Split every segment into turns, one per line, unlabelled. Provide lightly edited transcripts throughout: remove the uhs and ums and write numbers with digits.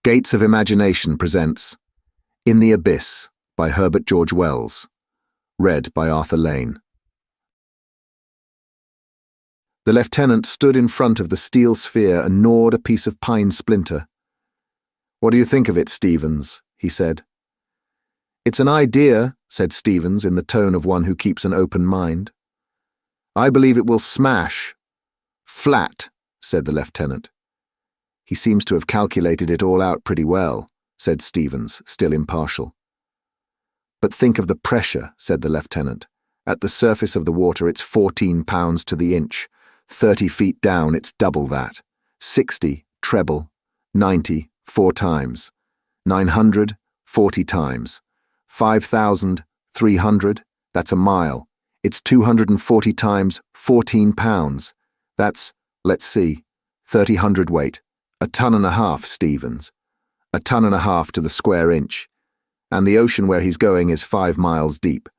Gates of Imagination presents In the Abyss by Herbert George Wells. Read by Arthur Lane. The lieutenant stood in front of the steel sphere and gnawed a piece of pine splinter. "What do you think of it, Stevens?" he said. "It's an idea," said Stevens in the tone of one who keeps an open mind. "I believe it will smash." "Flat," said the lieutenant. "He seems to have calculated it all out pretty well," said Stevens, still impartial. "But think of the pressure," said the lieutenant. "At the surface of the water it's 14 pounds to the inch. 30 feet down it's double that. 60, treble. 90, 4 times. 900, 40 times. 5,000, 300, that's a mile. It's 240 times 14 pounds. That's, let's see, 30 hundredweight. 1.5 tons, Stevens. 1.5 tons to the square inch. And the ocean where he's going is 5 miles deep.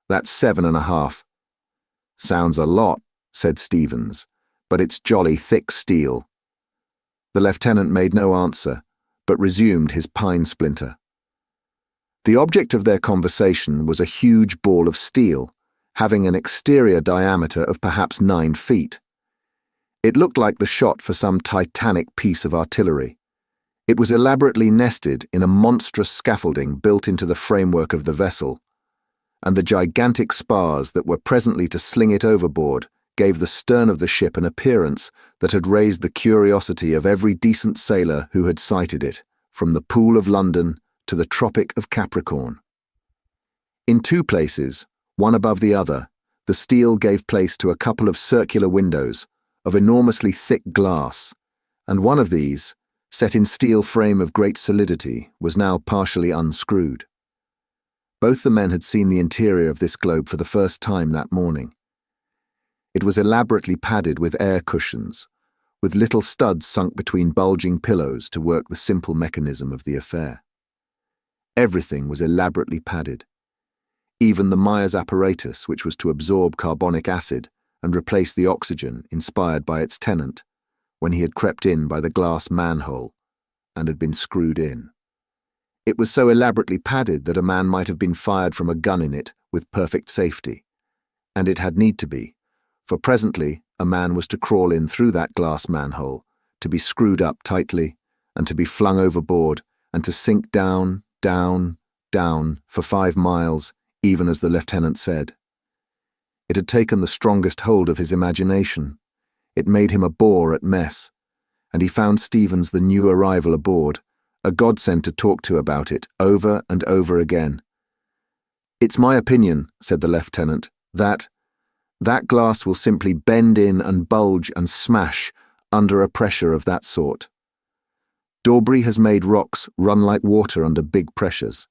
That's 7.5. "Sounds a lot," said Stevens, "but it's jolly thick steel." The lieutenant made no answer, but resumed his pine splinter. The object of their conversation was a huge ball of steel, having an exterior diameter of perhaps 9 feet. It looked like the shot for some titanic piece of artillery. It was elaborately nested in a monstrous scaffolding built into the framework of the vessel, and the gigantic spars that were presently to sling it overboard gave the stern of the ship an appearance that had raised the curiosity of every decent sailor who had sighted it, from the Pool of London to the Tropic of Capricorn. In 2 places, one above the other, the steel gave place to a couple of circular windows of enormously thick glass, and one of these, set in steel frame of great solidity, was now partially unscrewed. Both the men had seen the interior of this globe for the first time that morning. It was elaborately padded with air cushions, with little studs sunk between bulging pillows to work the simple mechanism of the affair. Everything was elaborately padded. Even the Myers apparatus, which was to absorb carbonic acid and replace the oxygen inspired by its tenant, when he had crept in by the glass manhole and had been screwed in. It was so elaborately padded that a man might have been fired from a gun in it with perfect safety, and it had need to be, for presently a man was to crawl in through that glass manhole, to be screwed up tightly, and to be flung overboard, and to sink down, down, down, for 5 miles, even as the lieutenant said. It had taken the strongest hold of his imagination. It made him a bore at mess, and he found Stevens, the new arrival aboard, a godsend to talk to about it over and over again. "It's my opinion," said the lieutenant, that glass will simply bend in and bulge and smash under a pressure of that sort. Daubrey has made rocks run like water under big pressures,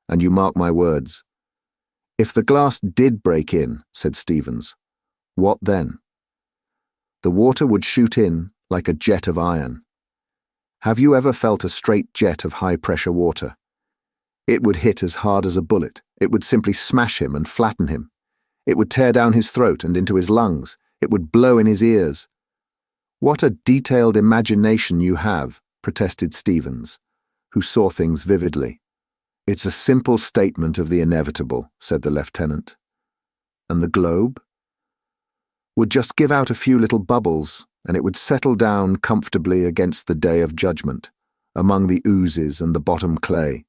and you mark my words. "If the glass did break in," said Stevens, "what then? The water would shoot in like a jet of iron. Have you ever felt a straight jet of high-pressure water? It would hit as hard as a bullet. It would simply smash him and flatten him. It would tear down his throat and into his lungs. It would blow in his ears." "What a detailed imagination you have," protested Stevens, who saw things vividly. "It's a simple statement of the inevitable," said the lieutenant. "And the globe?" "Would just give out a few little bubbles, and it would settle down comfortably against the day of judgment, among the oozes and the bottom clay,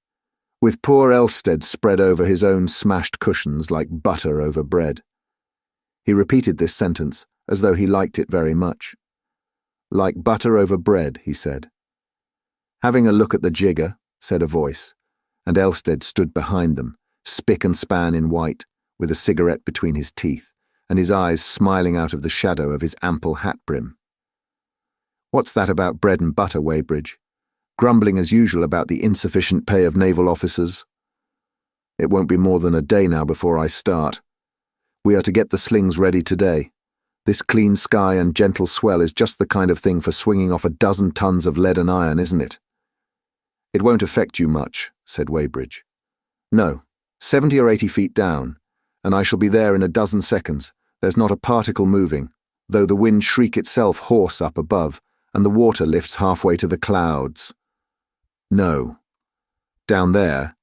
with poor Elstead spread over his own smashed cushions like butter over bread." He repeated this sentence as though he liked it very much. "Like butter over bread," he said. "Having a look at the jigger," said a voice, and Elstead stood behind them, spick and span in white, with a cigarette between his teeth, and his eyes smiling out of the shadow of his ample hat brim. "What's that about bread and butter, Weybridge? Grumbling as usual about the insufficient pay of naval officers? It won't be more than a day now before I start. We are to get the slings ready today. This clean sky and gentle swell is just the kind of thing for swinging off 12 tons of lead and iron, isn't it?" "It won't affect you much," said Weybridge. "No, 70 or 80 feet down, and I shall be there in 12 seconds. There's not a particle moving, though the wind shriek itself hoarse up above, and the water lifts halfway to the clouds." No. Down there.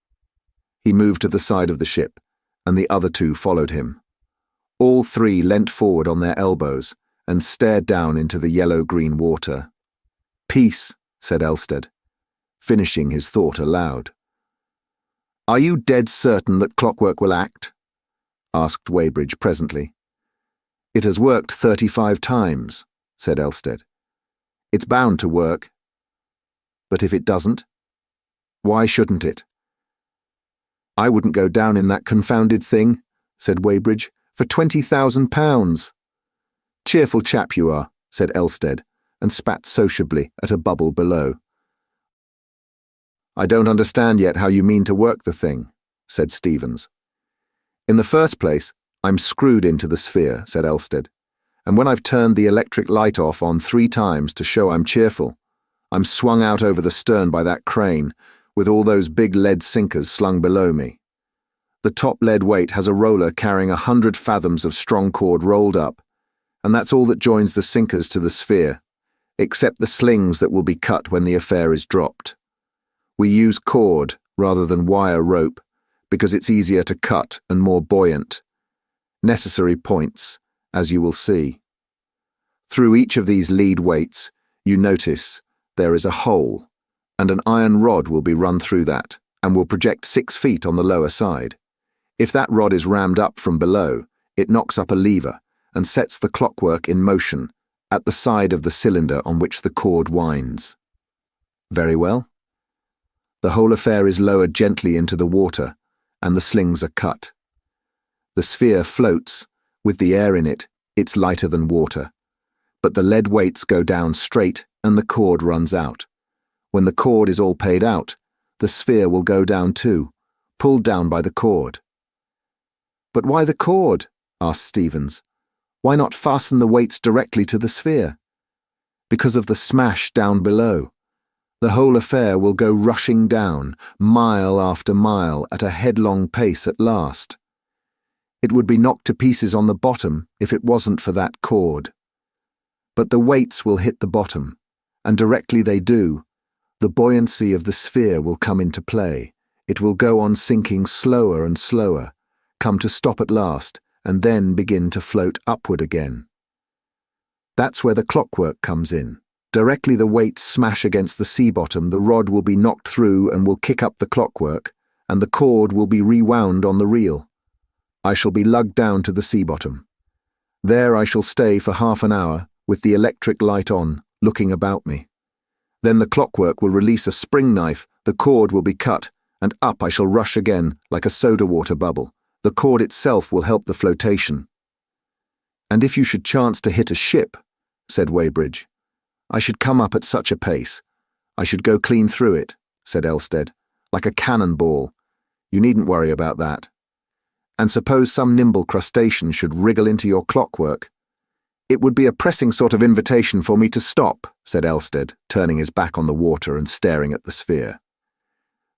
He moved to the side of the ship, and the other two followed him. All three leant forward on their elbows and stared down into the yellow-green water. "Peace," said Elstead, finishing his thought aloud. "Are you dead certain that clockwork will act?" asked Weybridge presently. "It has worked 35 times, said Elstead. "It's bound to work. But if it doesn't, why shouldn't it?" "I wouldn't go down in that confounded thing," said Weybridge, "for £20,000. "Cheerful chap you are," said Elstead, and spat sociably at a bubble below. "I don't understand yet how you mean to work the thing," said Stevens. "In the first place, I'm screwed into the sphere," said Elstead, "and when I've turned the electric light off on 3 times to show I'm cheerful, I'm swung out over the stern by that crane, with all those big lead sinkers slung below me. The top lead weight has a roller carrying 100 fathoms of strong cord rolled up, and that's all that joins the sinkers to the sphere, except the slings that will be cut when the affair is dropped. We use cord rather than wire rope, because it's easier to cut and more buoyant. Necessary points, as you will see. Through each of these lead weights, you notice there is a hole, and an iron rod will be run through that, and will project 6 feet on the lower side. If that rod is rammed up from below, it knocks up a lever and sets the clockwork in motion at the side of the cylinder on which the cord winds. Very well. The whole affair is lowered gently into the water, and the slings are cut. The sphere floats. With the air in it, it's lighter than water. But the lead weights go down straight and the cord runs out. When the cord is all paid out, the sphere will go down too, pulled down by the cord." "But why the cord?" asked Stevens. "Why not fasten the weights directly to the sphere?" "Because of the smash down below. The whole affair will go rushing down, mile after mile, at a headlong pace at last. It would be knocked to pieces on the bottom if it wasn't for that cord. But the weights will hit the bottom, and directly they do, the buoyancy of the sphere will come into play. It will go on sinking slower and slower, come to stop at last, and then begin to float upward again. That's where the clockwork comes in. Directly the weights smash against the sea bottom, the rod will be knocked through and will kick up the clockwork, and the cord will be rewound on the reel. I shall be lugged down to the sea bottom. There I shall stay for half an hour, with the electric light on, looking about me. Then the clockwork will release a spring knife, the cord will be cut, and up I shall rush again, like a soda water bubble. The cord itself will help the flotation." "And if you should chance to hit a ship," said Weybridge. "I should come up at such a pace. I should go clean through it," said Elstead, "like a cannon ball. You needn't worry about that. And suppose some nimble crustacean should wriggle into your clockwork." "It would be a pressing sort of invitation for me to stop," said Elstead, turning his back on the water and staring at the sphere.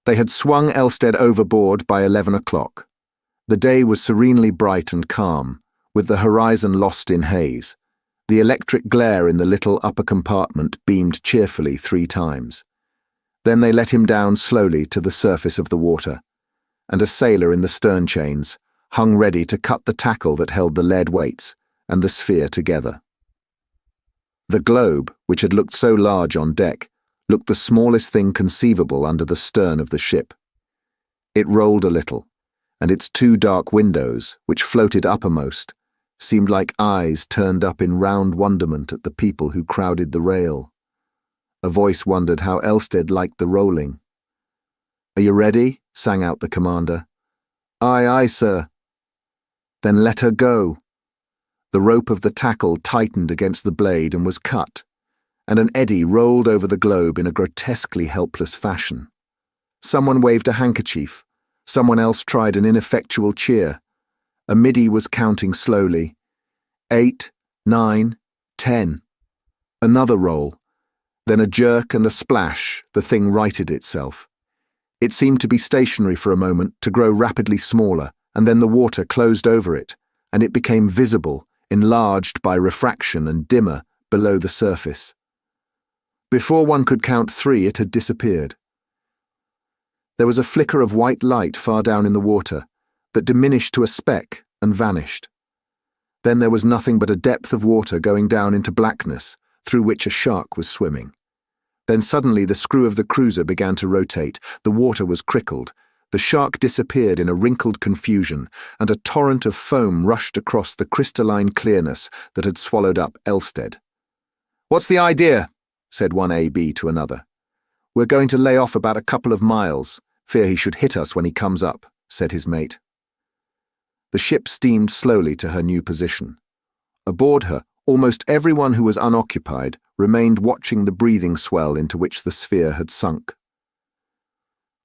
They had swung Elstead overboard by 11 o'clock. The day was serenely bright and calm, with the horizon lost in haze. The electric glare in the little upper compartment beamed cheerfully 3 times. Then they let him down slowly to the surface of the water, and a sailor in the stern chains hung ready to cut the tackle that held the lead weights and the sphere together. The globe, which had looked so large on deck, looked the smallest thing conceivable under the stern of the ship. It rolled a little, and its 2 dark windows, which floated uppermost, seemed like eyes turned up in round wonderment at the people who crowded the rail. A voice wondered how Elstead liked the rolling. "Are you ready?" sang out the commander. "Aye, aye, sir." "Then let her go." The rope of the tackle tightened against the blade and was cut, and an eddy rolled over the globe in a grotesquely helpless fashion. Someone waved a handkerchief. Someone else tried an ineffectual cheer. A middy was counting slowly. 8, 9, 10. Another roll. Then a jerk and a splash, the thing righted itself. It seemed to be stationary for a moment, to grow rapidly smaller, and then the water closed over it, and it became visible, enlarged by refraction and dimmer, below the surface. Before one could count 3, it had disappeared. There was a flicker of white light far down in the water that diminished to a speck and vanished. Then there was nothing but a depth of water going down into blackness, through which a shark was swimming. Then suddenly the screw of the cruiser began to rotate, the water was crickled, the shark disappeared in a wrinkled confusion, and a torrent of foam rushed across the crystalline clearness that had swallowed up Elstead. "What's the idea?" said one AB to another. "We're going to lay off about a couple of miles. Fear he should hit us when he comes up," said his mate. The ship steamed slowly to her new position. Aboard her, almost everyone who was unoccupied remained watching the breathing swell into which the sphere had sunk.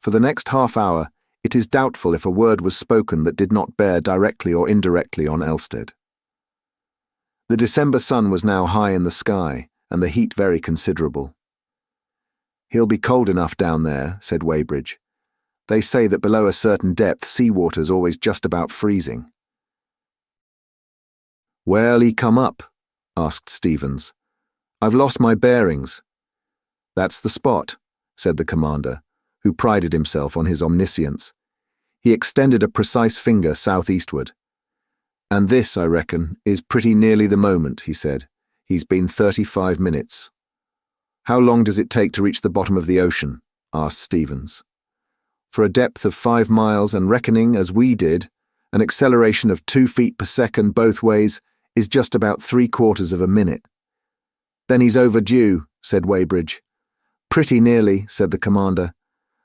For the next half hour, it is doubtful if a word was spoken that did not bear directly or indirectly on Elstead. The December sun was now high in the sky, and the heat very considerable. "He'll be cold enough down there," said Weybridge. "They say that below a certain depth seawater's always just about freezing." "Where'll he come up?" asked Stevens. "I've lost my bearings." "That's the spot," said the commander, who prided himself on his omniscience. He extended a precise finger southeastward. "And this, I reckon, is pretty nearly the moment," he said. "He's been 35 minutes. "How long does it take to reach the bottom of the ocean?" asked Stevens. "For a depth of 5 miles and reckoning, as we did, an acceleration of 2 feet per second both ways is just about 3/4 of a minute." "Then he's overdue," said Weybridge. "Pretty nearly," said the commander.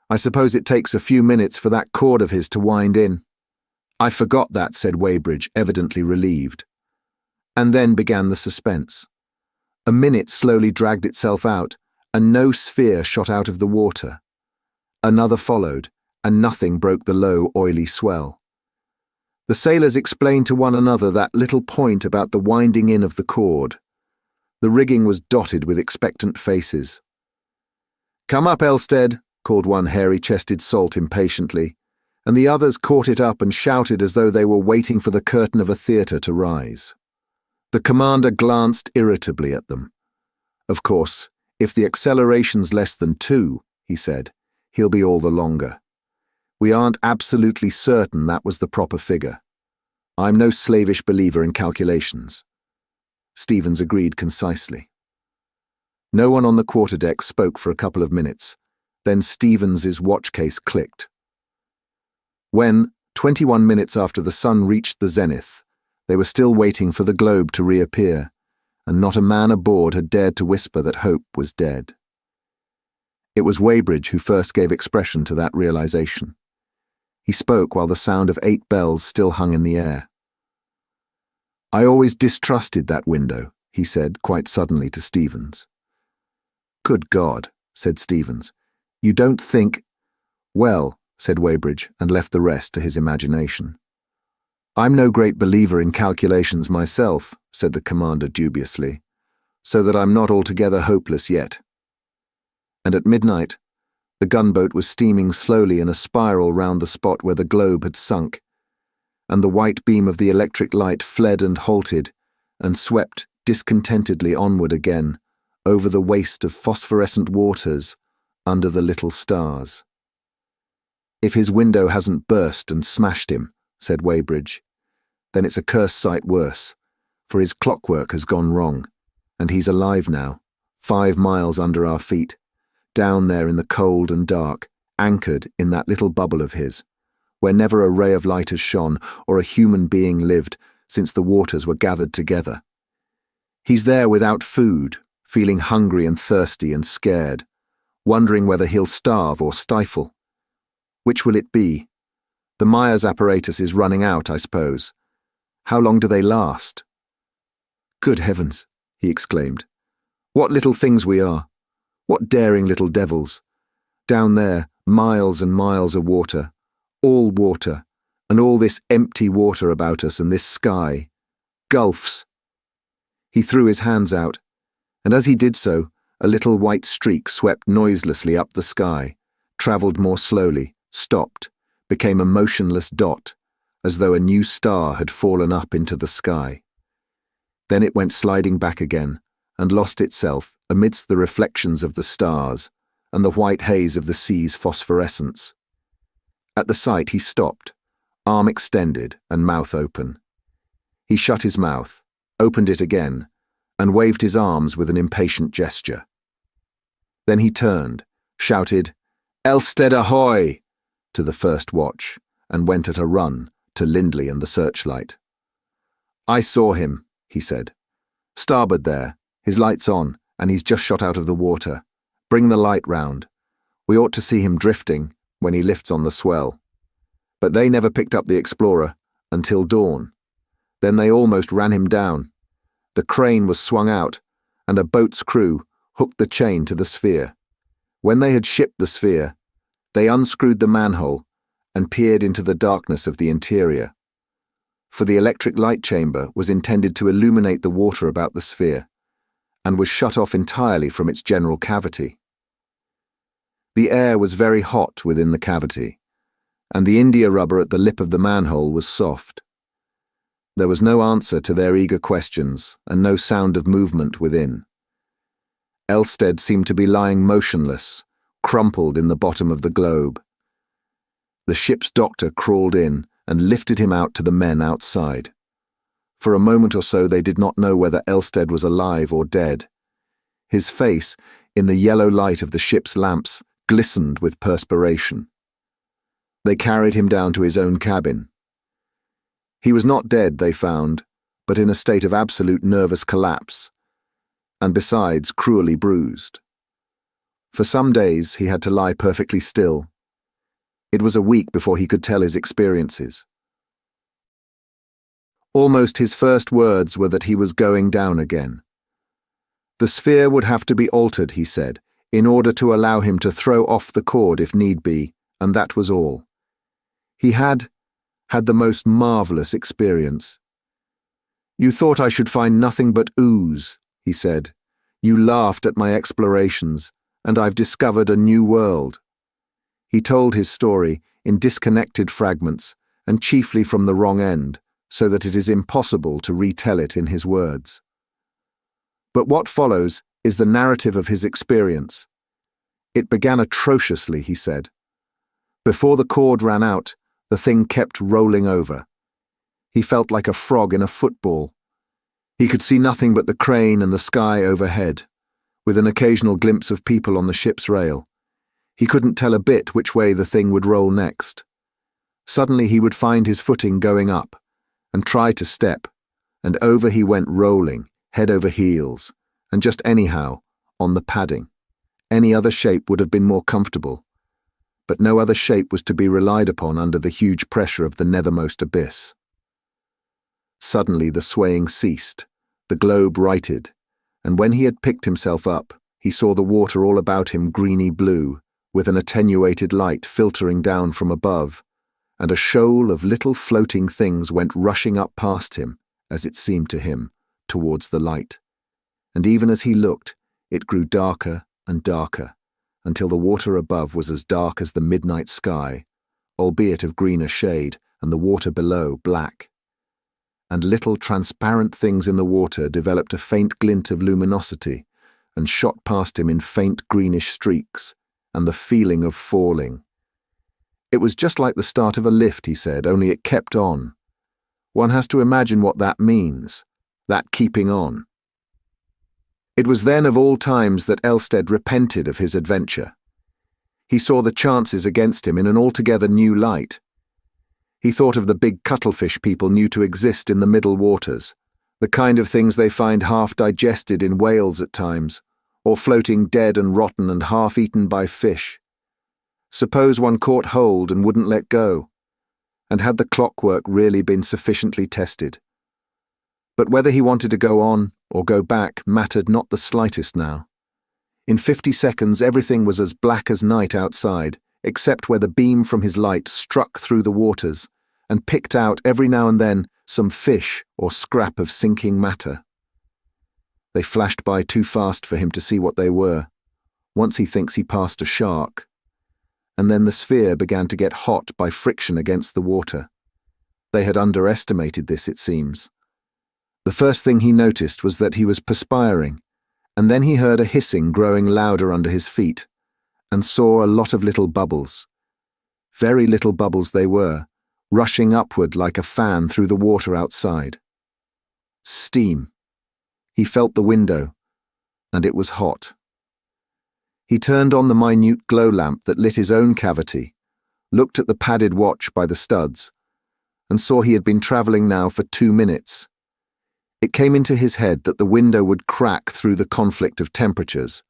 "I suppose it takes a few minutes for that cord of his to wind in." "I forgot that," said Weybridge, evidently relieved. And then began the suspense. A minute slowly dragged itself out, and no sphere shot out of the water. Another followed, and nothing broke the low, oily swell. The sailors explained to one another that little point about the winding in of the cord. The rigging was dotted with expectant faces. "Come up, Elstead," called one hairy-chested salt impatiently, and the others caught it up and shouted as though they were waiting for the curtain of a theatre to rise. The commander glanced irritably at them. "Of course, if the acceleration's less than 2, he said, "he'll be all the longer. We aren't absolutely certain that was the proper figure. I'm no slavish believer in calculations." Stevens agreed concisely. No one on the quarterdeck spoke for a couple of minutes. Then Stevens's watch case clicked. When, 21 minutes after the sun reached the zenith, they were still waiting for the globe to reappear, and not a man aboard had dared to whisper that hope was dead. It was Weybridge who first gave expression to that realization. He spoke while the sound of 8 bells still hung in the air. "I always distrusted that window," he said quite suddenly to Stevens. "Good God," said Stevens. "You don't think—" "Well," said Weybridge, and left the rest to his imagination. "I'm no great believer in calculations myself," said the commander dubiously, "so that I'm not altogether hopeless yet." And at midnight, the gunboat was steaming slowly in a spiral round the spot where the globe had sunk, and the white beam of the electric light fled and halted, and swept discontentedly onward again, over the waste of phosphorescent waters, under the little stars. "If his window hasn't burst and smashed him," said Weybridge, "then it's a cursed sight worse, for his clockwork has gone wrong, and he's alive now, 5 miles under our feet, down there in the cold and dark, anchored in that little bubble of his, where never a ray of light has shone or a human being lived since the waters were gathered together. He's there without food, feeling hungry and thirsty and scared, wondering whether he'll starve or stifle. Which will it be? The Myers apparatus is running out, I suppose. How long do they last?" "Good heavens," he exclaimed. "What little things we are! What daring little devils! Down there, miles and miles of water, and all this empty water about us and this sky. Gulfs!" He threw his hands out, and as he did so, a little white streak swept noiselessly up the sky, travelled more slowly, stopped, became a motionless dot, as though a new star had fallen up into the sky. Then it went sliding back again, and lost itself amidst the reflections of the stars and the white haze of the sea's phosphorescence. At the sight he stopped, arm extended and mouth open. He shut his mouth, opened it again, and waved his arms with an impatient gesture. Then he turned, shouted, "Elstead ahoy!" to the first watch, and went at a run to Lindley and the searchlight. "I saw him," he said. "Starboard there, his light's on, and he's just shot out of the water. Bring the light round. We ought to see him drifting when he lifts on the swell." But they never picked up the explorer until dawn. Then they almost ran him down. The crane was swung out, and a boat's crew hooked the chain to the sphere. When they had shipped the sphere, they unscrewed the manhole and peered into the darkness of the interior. For the electric light chamber was intended to illuminate the water about the sphere, and was shut off entirely from its general cavity. The air was very hot within the cavity, and the india rubber at the lip of the manhole was soft. There was no answer to their eager questions, and no sound of movement within. Elstead seemed to be lying motionless, crumpled in the bottom of the globe. The ship's doctor crawled in and lifted him out to the men outside. For a moment or so they did not know whether Elstead was alive or dead. His face, in the yellow light of the ship's lamps, glistened with perspiration. They carried him down to his own cabin. He was not dead, they found, but in a state of absolute nervous collapse, and besides cruelly bruised. For some days he had to lie perfectly still. It was a week before he could tell his experiences. Almost his first words were that he was going down again. The sphere would have to be altered, he said, in order to allow him to throw off the cord if need be, and that was all. He had the most marvellous experience. "You thought I should find nothing but ooze," he said. "You laughed at my explorations, and I've discovered a new world." He told his story in disconnected fragments, and chiefly from the wrong end, so that it is impossible to retell it in his words. But what follows is the narrative of his experience. It began atrociously, he said. Before the cord ran out, the thing kept rolling over. He felt like a frog in a football. He could see nothing but the crane and the sky overhead, with an occasional glimpse of people on the ship's rail. He couldn't tell a bit which way the thing would roll next. Suddenly he would find his footing going up, and try to step, and over he went rolling, head over heels, and just anyhow, on the padding. Any other shape would have been more comfortable, but no other shape was to be relied upon under the huge pressure of the nethermost abyss. Suddenly the swaying ceased, the globe righted, and when he had picked himself up, he saw the water all about him greeny blue, with an attenuated light filtering down from above, and a shoal of little floating things went rushing up past him, as it seemed to him, towards the light. And even as he looked, it grew darker and darker, until the water above was as dark as the midnight sky, albeit of greener shade, and the water below black. And little transparent things in the water developed a faint glint of luminosity, and shot past him in faint greenish streaks, and the feeling of falling. It was just like the start of a lift, he said, only it kept on. One has to imagine what that means, that keeping on. It was then of all times that Elstead repented of his adventure. He saw the chances against him in an altogether new light. He thought of the big cuttlefish people knew to exist in the middle waters, the kind of things they find half digested in whales at times, or floating dead and rotten and half eaten by fish. Suppose one caught hold and wouldn't let go, and had the clockwork really been sufficiently tested? But whether he wanted to go on or go back mattered not the slightest now. In 50 seconds everything was as black as night outside, except where the beam from his light struck through the waters and picked out every now and then some fish or scrap of sinking matter. They flashed by too fast for him to see what they were. Once he thinks he passed a shark. And then the sphere began to get hot by friction against the water. They had underestimated this, it seems. The first thing he noticed was that he was perspiring, and then he heard a hissing growing louder under his feet, and saw a lot of little bubbles. Very little bubbles they were, rushing upward like a fan through the water outside. Steam. He felt the window, and it was hot. He turned on the minute glow lamp that lit his own cavity, looked at the padded watch by the studs, and saw he had been travelling now for 2 minutes. It came into his head that the window would crack through the conflict of temperatures,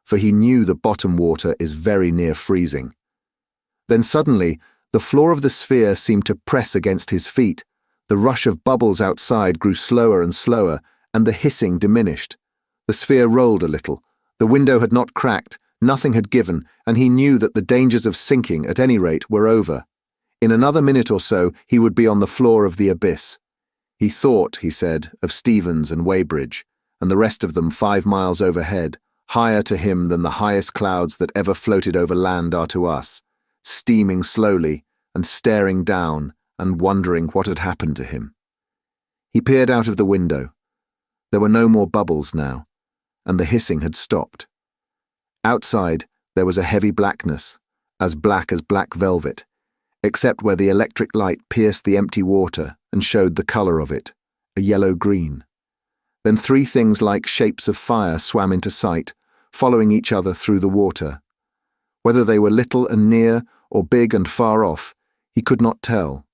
for he knew the bottom water is very near freezing. Then suddenly, the floor of the sphere seemed to press against his feet, the rush of bubbles outside grew slower and slower, and the hissing diminished. The sphere rolled a little. The window had not cracked, nothing had given, and he knew that the dangers of sinking, at any rate, were over. In another minute or so, he would be on the floor of the abyss. He thought, he said, of Stevens and Weybridge, and the rest of them 5 miles overhead, higher to him than the highest clouds that ever floated over land are to us, steaming slowly and staring down and wondering what had happened to him. He peered out of the window. There were no more bubbles now, and the hissing had stopped. Outside, there was a heavy blackness, as black velvet, except where the electric light pierced the empty water and showed the colour of it, a yellow-green. Then 3 things like shapes of fire swam into sight, following each other through the water. Whether they were little and near or big and far off, he could not tell.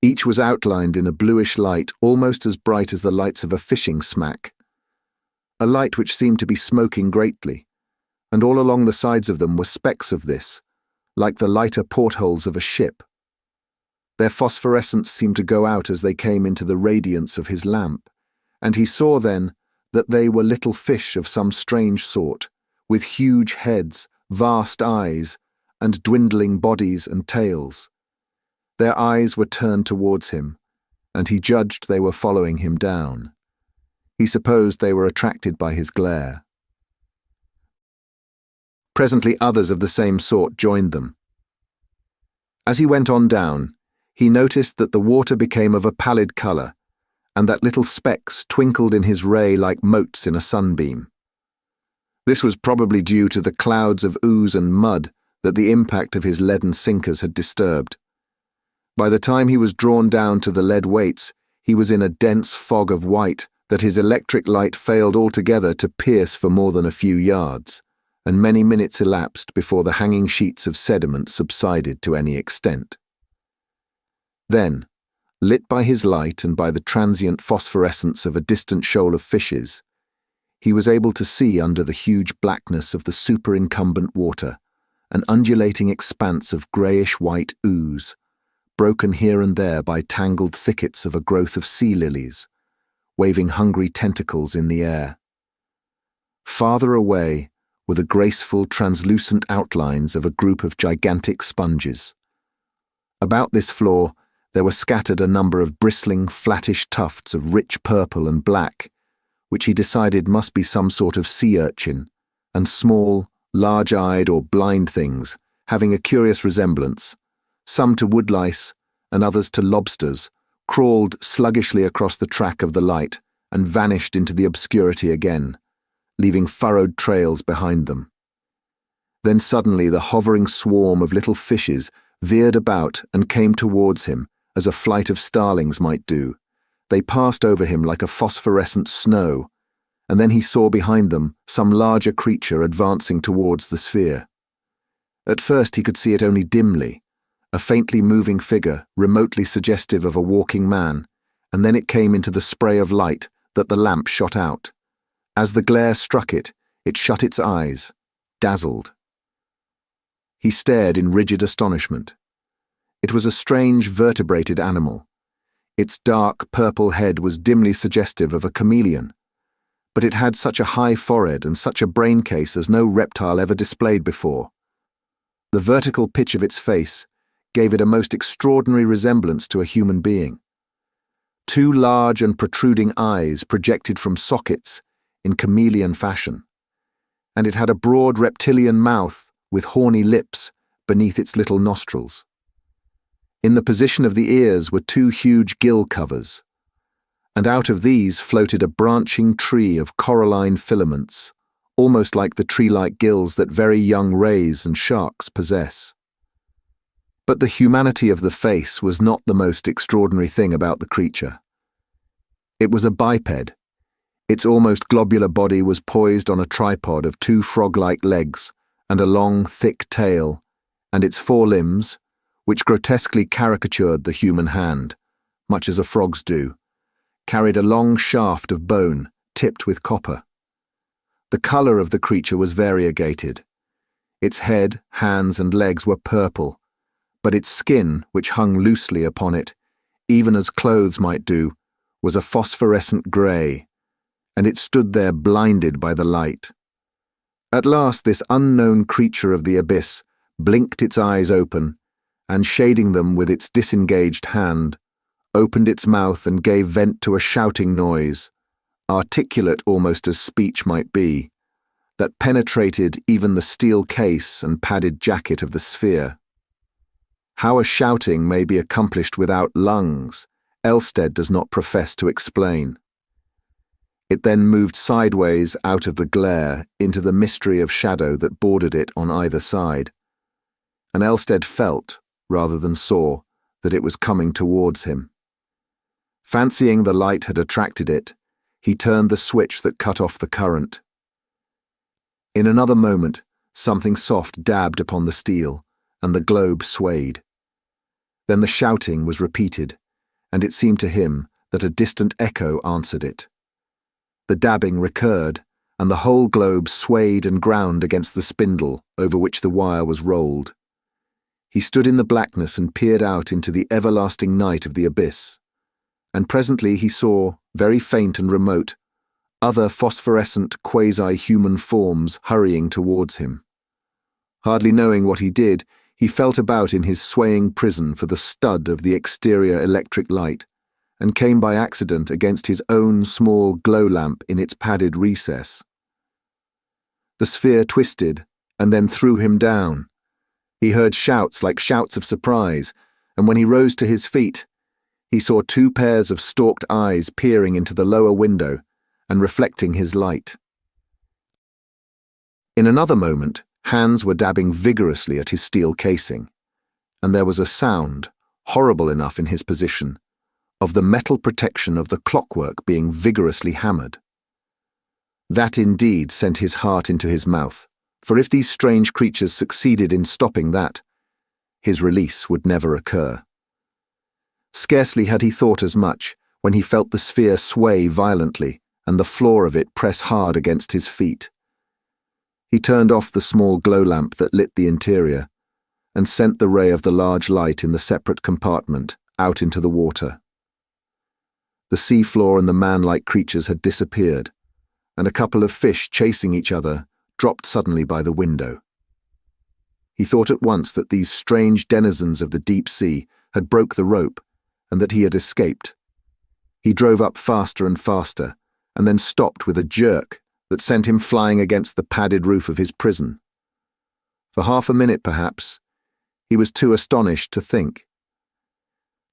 Each was outlined in a bluish light almost as bright as the lights of a fishing smack. A light which seemed to be smoking greatly, and all along the sides of them were specks of this, like the lighter portholes of a ship. Their phosphorescence seemed to go out as they came into the radiance of his lamp, and he saw then that they were little fish of some strange sort, with huge heads, vast eyes, and dwindling bodies and tails. Their eyes were turned towards him, and he judged they were following him down. He supposed they were attracted by his glare. Presently others of the same sort joined them. As he went on down, he noticed that the water became of a pallid colour, and that little specks twinkled in his ray like motes in a sunbeam. This was probably due to the clouds of ooze and mud that the impact of his leaden sinkers had disturbed. By the time he was drawn down to the lead weights, he was in a dense fog of white that his electric light failed altogether to pierce for more than a few yards, and many minutes elapsed before the hanging sheets of sediment subsided to any extent. Then, lit by his light and by the transient phosphorescence of a distant shoal of fishes, he was able to see under the huge blackness of the superincumbent water an undulating expanse of greyish-white ooze, broken here and there by tangled thickets of a growth of sea lilies, waving hungry tentacles in the air. Farther away were the graceful, translucent outlines of a group of gigantic sponges. About this floor there were scattered a number of bristling, flattish tufts of rich purple and black, which he decided must be some sort of sea urchin, and small, large-eyed or blind things, having a curious resemblance, some to woodlice and others to lobsters, crawled sluggishly across the track of the light and vanished into the obscurity again, leaving furrowed trails behind them. Then suddenly the hovering swarm of little fishes veered about and came towards him, as a flight of starlings might do. They passed over him like a phosphorescent snow, and then he saw behind them some larger creature advancing towards the sphere. At first he could see it only dimly, a faintly moving figure remotely suggestive of a walking man, and then it came into the spray of light that the lamp shot out. As the glare struck it, it shut its eyes, dazzled. He stared in rigid astonishment. It was a strange vertebrated animal. Its dark purple head was dimly suggestive of a chameleon, but it had such a high forehead and such a brain case as no reptile ever displayed before. The vertical pitch of its face gave it a most extraordinary resemblance to a human being. 2 large and protruding eyes projected from sockets in chameleon fashion, and it had a broad reptilian mouth with horny lips beneath its little nostrils. In the position of the ears were 2 huge gill covers, and out of these floated a branching tree of coralline filaments, almost like the tree-like gills that very young rays and sharks possess. But the humanity of the face was not the most extraordinary thing about the creature. It was a biped. Its almost globular body was poised on a tripod of two frog-like legs and a long, thick tail, and its forelimbs, which grotesquely caricatured the human hand, much as a frog's do, carried a long shaft of bone tipped with copper. The colour of the creature was variegated. Its head, hands, and legs were purple, but its skin, which hung loosely upon it, even as clothes might do, was a phosphorescent grey, and it stood there blinded by the light. At last this unknown creature of the abyss blinked its eyes open, and shading them with its disengaged hand, opened its mouth and gave vent to a shouting noise, articulate almost as speech might be, that penetrated even the steel case and padded jacket of the sphere. How a shouting may be accomplished without lungs, Elstead does not profess to explain. It then moved sideways out of the glare into the mystery of shadow that bordered it on either side, and Elstead felt, rather than saw, that it was coming towards him. Fancying the light had attracted it, he turned the switch that cut off the current. In another moment, something soft dabbed upon the steel, and the globe swayed. Then the shouting was repeated, and it seemed to him that a distant echo answered it. The dabbing recurred, and the whole globe swayed and ground against the spindle over which the wire was rolled. He stood in the blackness and peered out into the everlasting night of the abyss, and presently he saw, very faint and remote, other phosphorescent quasi-human forms hurrying towards him. Hardly knowing what he did, he felt about in his swaying prison for the stud of the exterior electric light, and came by accident against his own small glow lamp in its padded recess. The sphere twisted, and then threw him down. He heard shouts like shouts of surprise, and when he rose to his feet, he saw two pairs of stalked eyes peering into the lower window and reflecting his light. In another moment, hands were dabbing vigorously at his steel casing, and there was a sound, horrible enough in his position, of the metal protection of the clockwork being vigorously hammered. That indeed sent his heart into his mouth, for if these strange creatures succeeded in stopping that, his release would never occur. Scarcely had he thought as much when he felt the sphere sway violently and the floor of it press hard against his feet. He turned off the small glow lamp that lit the interior and sent the ray of the large light in the separate compartment out into the water. The sea floor and the man-like creatures had disappeared, and a couple of fish chasing each other dropped suddenly by the window. He thought at once that these strange denizens of the deep sea had broke the rope and that he had escaped. He drove up faster and faster, and then stopped with a jerk that sent him flying against the padded roof of his prison. For half a minute, perhaps, he was too astonished to think.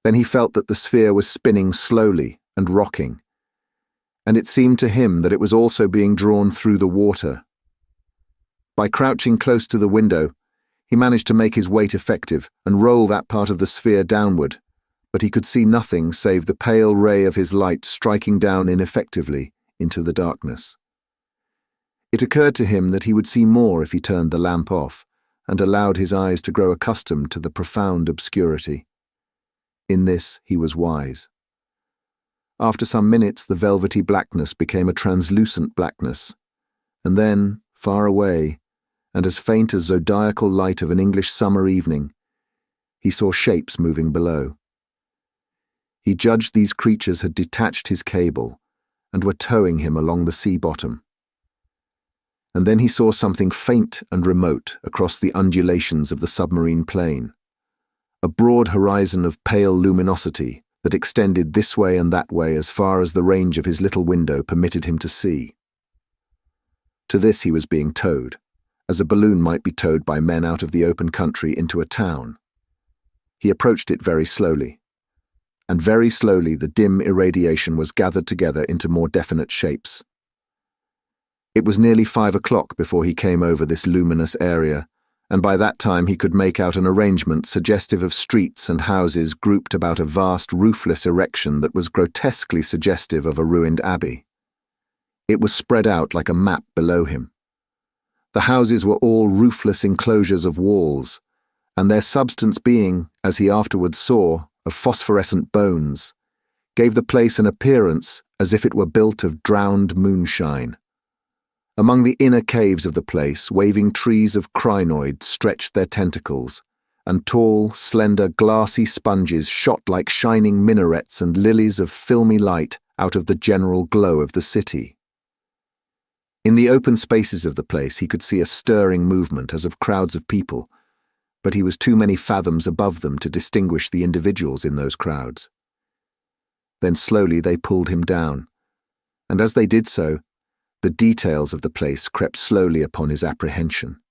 Then he felt that the sphere was spinning slowly and rocking, and it seemed to him that it was also being drawn through the water. By crouching close to the window, he managed to make his weight effective and roll that part of the sphere downward, but he could see nothing save the pale ray of his light striking down ineffectively into the darkness. It occurred to him that he would see more if he turned the lamp off and allowed his eyes to grow accustomed to the profound obscurity. In this he was wise. After some minutes, the velvety blackness became a translucent blackness, and then, far away, and as faint as zodiacal light of an English summer evening, he saw shapes moving below. He judged these creatures had detached his cable and were towing him along the sea bottom. And then he saw something faint and remote across the undulations of the submarine plain, a broad horizon of pale luminosity that extended this way and that way as far as the range of his little window permitted him to see. To this he was being towed, as a balloon might be towed by men out of the open country into a town. He approached it very slowly, and very slowly the dim irradiation was gathered together into more definite shapes. It was nearly 5 o'clock before he came over this luminous area, and by that time he could make out an arrangement suggestive of streets and houses grouped about a vast roofless erection that was grotesquely suggestive of a ruined abbey. It was spread out like a map below him. The houses were all roofless enclosures of walls, and their substance being, as he afterwards saw, of phosphorescent bones, gave the place an appearance as if it were built of drowned moonshine. Among the inner caves of the place, waving trees of crinoid stretched their tentacles, and tall, slender, glassy sponges shot like shining minarets and lilies of filmy light out of the general glow of the city. In the open spaces of the place he could see a stirring movement as of crowds of people, but he was too many fathoms above them to distinguish the individuals in those crowds. Then slowly they pulled him down, and as they did so, the details of the place crept slowly upon his apprehension.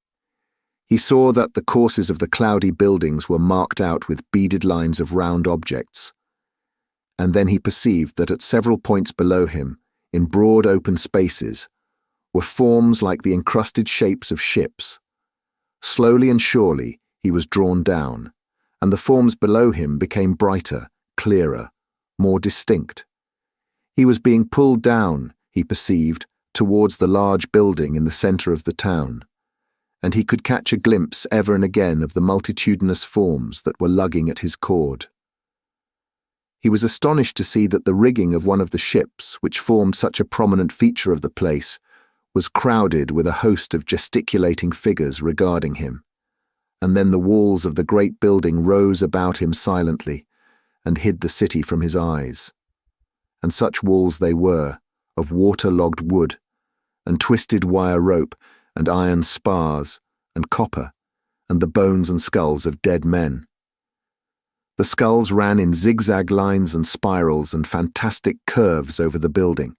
He saw that the courses of the cloudy buildings were marked out with beaded lines of round objects, and then he perceived that at several points below him, in broad open spaces, were forms like the encrusted shapes of ships. Slowly and surely he was drawn down, and the forms below him became brighter, clearer, more distinct. He was being pulled down, he perceived, towards the large building in the centre of the town, and he could catch a glimpse ever and again of the multitudinous forms that were lugging at his cord. He was astonished to see that the rigging of one of the ships, which formed such a prominent feature of the place, was crowded with a host of gesticulating figures regarding him, and then the walls of the great building rose about him silently and hid the city from his eyes. And such walls they were, of water-logged wood, and twisted wire rope, and iron spars, and copper, and the bones and skulls of dead men. The skulls ran in zigzag lines and spirals and fantastic curves over the building,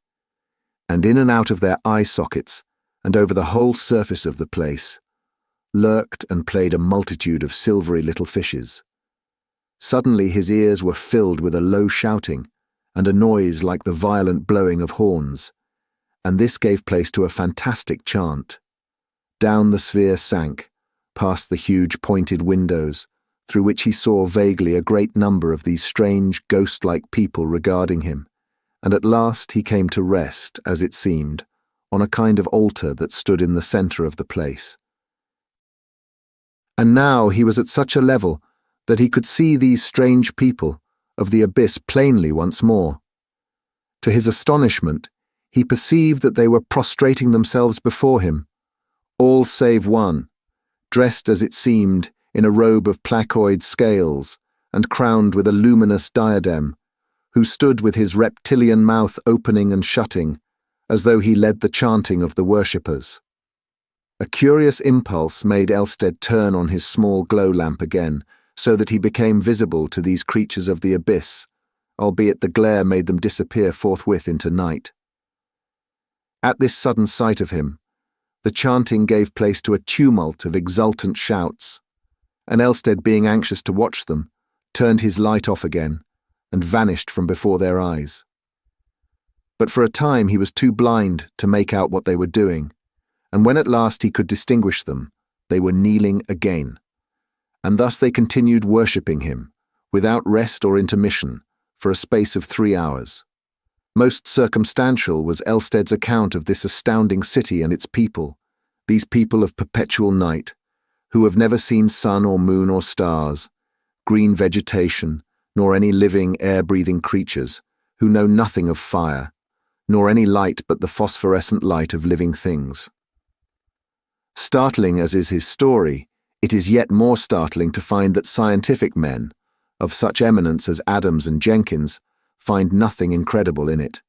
and in and out of their eye sockets, and over the whole surface of the place, lurked and played a multitude of silvery little fishes. Suddenly his ears were filled with a low shouting, and a noise like the violent blowing of horns, and this gave place to a fantastic chant. Down the sphere sank, past the huge pointed windows, through which he saw vaguely a great number of these strange ghost-like people regarding him, and at last he came to rest, as it seemed, on a kind of altar that stood in the centre of the place. And now he was at such a level that he could see these strange people of the abyss plainly once more. To his astonishment, he perceived that they were prostrating themselves before him, all save one, dressed as it seemed in a robe of placoid scales and crowned with a luminous diadem, who stood with his reptilian mouth opening and shutting, as though he led the chanting of the worshippers. A curious impulse made Elstead turn on his small glow lamp again, so that he became visible to these creatures of the abyss, albeit the glare made them disappear forthwith into night. At this sudden sight of him, the chanting gave place to a tumult of exultant shouts, and Elstead, being anxious to watch them, turned his light off again and vanished from before their eyes. But for a time he was too blind to make out what they were doing, and when at last he could distinguish them, they were kneeling again. And thus they continued worshipping him, without rest or intermission, for a space of 3 hours. Most circumstantial was Elstead's account of this astounding city and its people, these people of perpetual night, who have never seen sun or moon or stars, green vegetation, nor any living, air-breathing creatures, who know nothing of fire, nor any light but the phosphorescent light of living things. Startling as is his story, it is yet more startling to find that scientific men, of such eminence as Adams and Jenkins, find nothing incredible in it.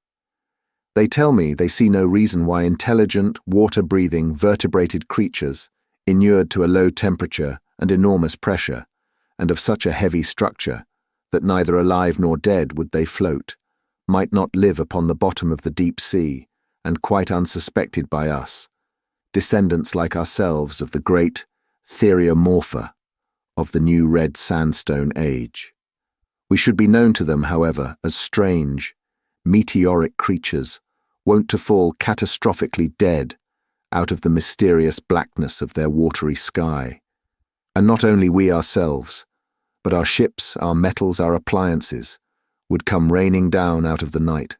They tell me they see no reason why intelligent, water-breathing, vertebrated creatures, inured to a low temperature and enormous pressure, and of such a heavy structure, that neither alive nor dead would they float, might not live upon the bottom of the deep sea, and quite unsuspected by us, descendants like ourselves of the great Theriomorpha of the new red sandstone age. We should be known to them, however, as strange, meteoric creatures, wont to fall catastrophically dead out of the mysterious blackness of their watery sky, And not only we ourselves, but our ships, our metals, our appliances, would come raining down out of the night.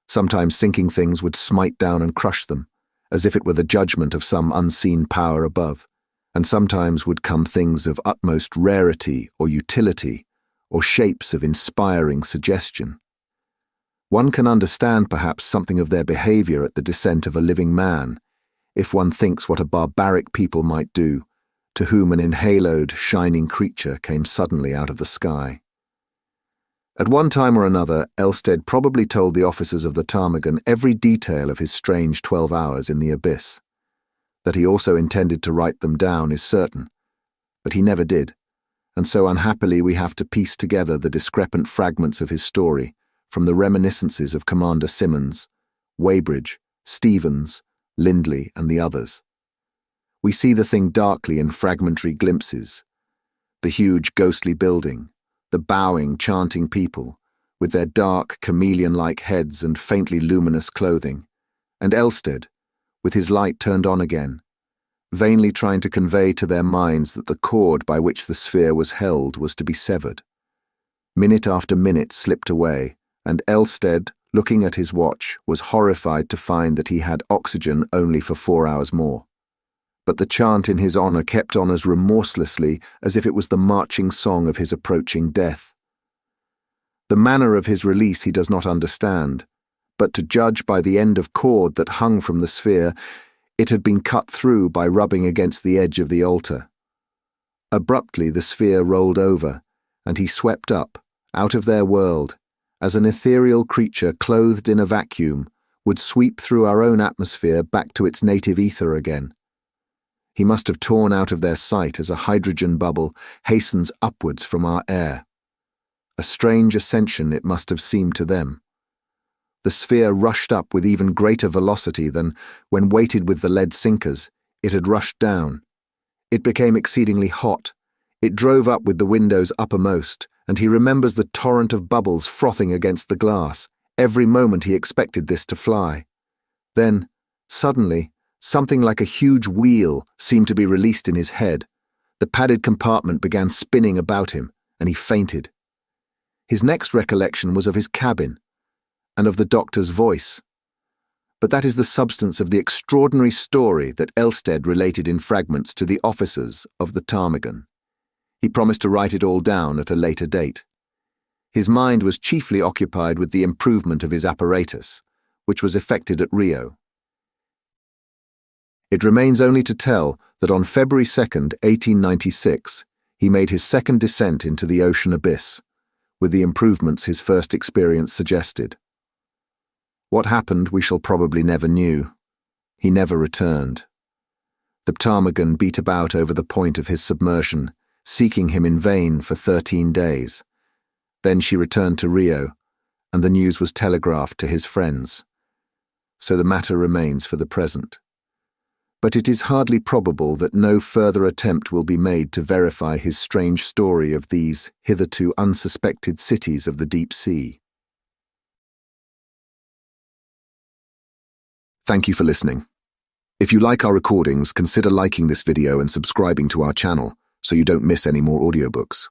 Sometimes sinking things would smite down and crush them, as if it were the judgment of some unseen power above, and sometimes would come things of utmost rarity or utility, or shapes of inspiring suggestion. One can understand perhaps something of their behavior at the descent of a living man, if one thinks what a barbaric people might do, to whom an enhaloed, shining creature came suddenly out of the sky. At one time or another, Elstead probably told the officers of the Ptarmigan every detail of his strange 12 hours in the abyss. That he also intended to write them down is certain, but he never did, and so unhappily we have to piece together the discrepant fragments of his story from the reminiscences of Commander Simmons, Weybridge, Stevens, Lindley, and the others. We see the thing darkly in fragmentary glimpses, the huge ghostly building, the bowing, chanting people, with their dark, chameleon-like heads and faintly luminous clothing, and Elstead, with his light turned on again, vainly trying to convey to their minds that the cord by which the sphere was held was to be severed. Minute after minute slipped away, and Elstead, looking at his watch, was horrified to find that he had oxygen only for 4 hours more. But the chant in his honor kept on as remorselessly as if it was the marching song of his approaching death. The manner of his release he does not understand, but to judge by the end of cord that hung from the sphere, it had been cut through by rubbing against the edge of the altar. Abruptly the sphere rolled over, and he swept up, out of their world, as an ethereal creature clothed in a vacuum would sweep through our own atmosphere back to its native ether again. He must have torn out of their sight as a hydrogen bubble hastens upwards from our air. A strange ascension it must have seemed to them. The sphere rushed up with even greater velocity than, when weighted with the lead sinkers, it had rushed down. It became exceedingly hot. It drove up with the windows uppermost, and he remembers the torrent of bubbles frothing against the glass. Every moment he expected this to fly. Then, suddenly, something like a huge wheel seemed to be released in his head. The padded compartment began spinning about him, and he fainted. His next recollection was of his cabin, and of the doctor's voice. But that is the substance of the extraordinary story that Elstead related in fragments to the officers of the Ptarmigan. He promised to write it all down at a later date. His mind was chiefly occupied with the improvement of his apparatus, which was effected at Rio. It remains only to tell that on February 2nd, 1896, he made his second descent into the ocean abyss, with the improvements his first experience suggested. What happened we shall probably never knew. He never returned. The Ptarmigan beat about over the point of his submersion, seeking him in vain for 13 days. Then she returned to Rio, and the news was telegraphed to his friends. So the matter remains for the present. But it is hardly probable that no further attempt will be made to verify his strange story of these hitherto unsuspected cities of the deep sea. Thank you for listening. If you like our recordings, consider liking this video and subscribing to our channel so you don't miss any more audiobooks.